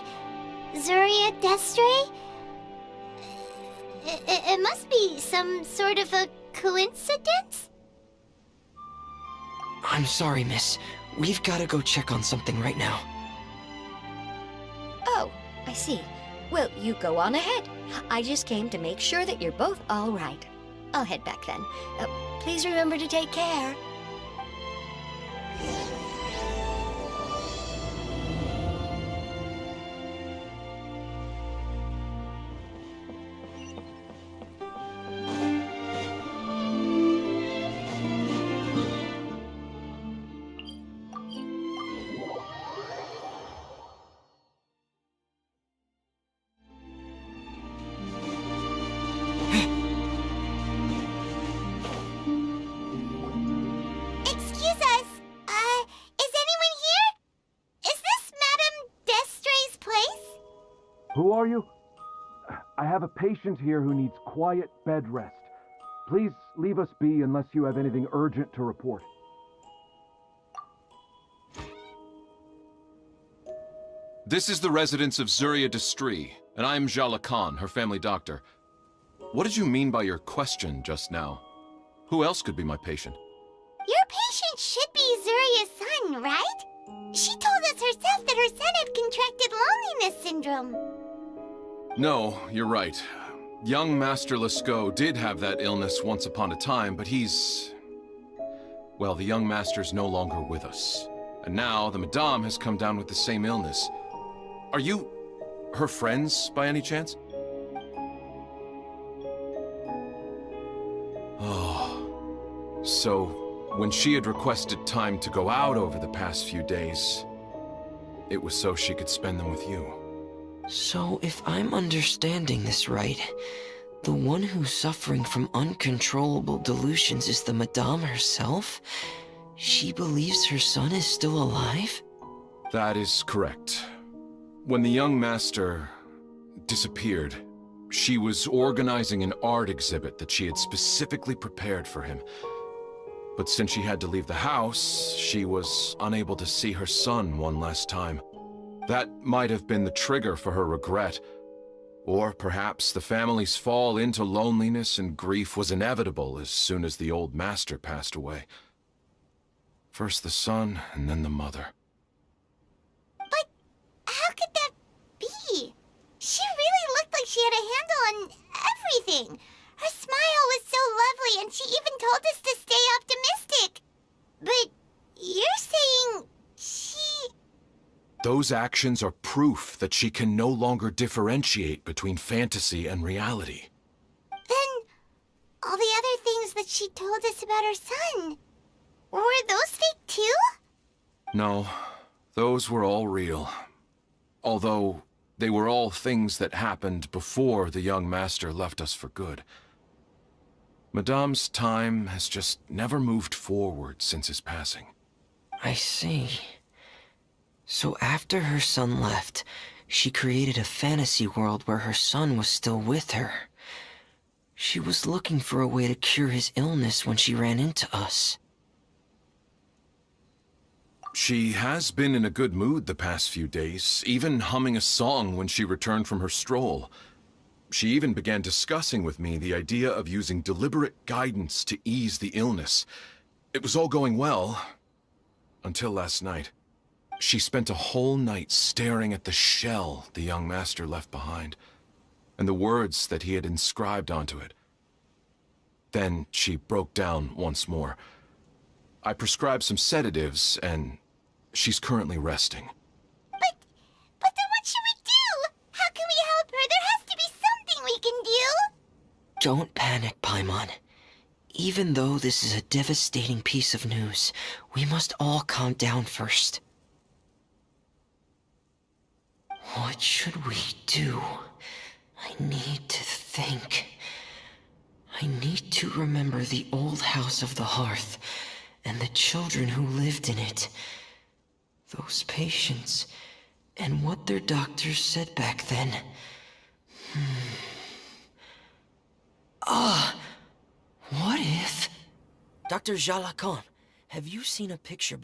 Zuria d'Estray? It must be some sort of a coincidence? I'm sorry, miss. We've got to go check on something right now. Oh, I see. Well, you go on ahead. I just came to make sure that you're both all right. I'll head back then. Please remember to take care. Excuse us. Is anyone here? Is this Madame d'Estray's place? Who are you? I have a patient here who needs quiet bed rest. Please leave us be unless you have anything urgent to report. This is the residence of Zuria Destri, and I am Jala Khan, her family doctor. What did you mean by your question just now? Who else could be my patient? Your patient should be Zuria's son, right? She told us herself that her son had contracted loneliness syndrome. No, you're right. Young Master Lescaut did have that illness once upon a time, but he's... Well, the young master's no longer with us. And now the Madame has come down with the same illness. Are you her friends, by any chance? Oh. So, when she had requested time to go out over the past few days, it was so she could spend them with you. So, if I'm understanding this right, the one who's suffering from uncontrollable delusions is the Madame herself? She believes her son is still alive? That is correct. When the young master disappeared, she was organizing an art exhibit that she had specifically prepared for him. But since she had to leave the house, she was unable to see her son one last time. That might have been the trigger for her regret. Or perhaps the family's fall into loneliness and grief was inevitable as soon as the old master passed away. First the son, and then the mother. But how could that be? She really looked like she had a handle on everything. Her smile was so lovely, and she even told us to stay optimistic. But you're saying she... Those actions are proof that she can no longer differentiate between fantasy and reality. Then, all the other things that she told us about her son, were those fake too? No, those were all real. Although, they were all things that happened before the young master left us for good. Madame's time has just never moved forward since his passing. I see. So after her son left, she created a fantasy world where her son was still with her. She was looking for a way to cure his illness when she ran into us. She has been in a good mood the past few days, even humming a song when she returned from her stroll. She even began discussing with me the idea of using deliberate guidance to ease the illness. It was all going well, until last night. She spent a whole night staring at the shell the young master left behind, and the words that he had inscribed onto it. Then she broke down once more. I prescribed some sedatives, and she's currently resting. But then what should we do? How can we help her? There has to be something we can do. Don't panic, Paimon. Even though this is a devastating piece of news, we must all calm down first. What should we do? I need to think. I need to remember the old house of the hearth, and the children who lived in it. Those patients, and what their doctors said back then. What if... Dr. Jala Khan, have you seen a picture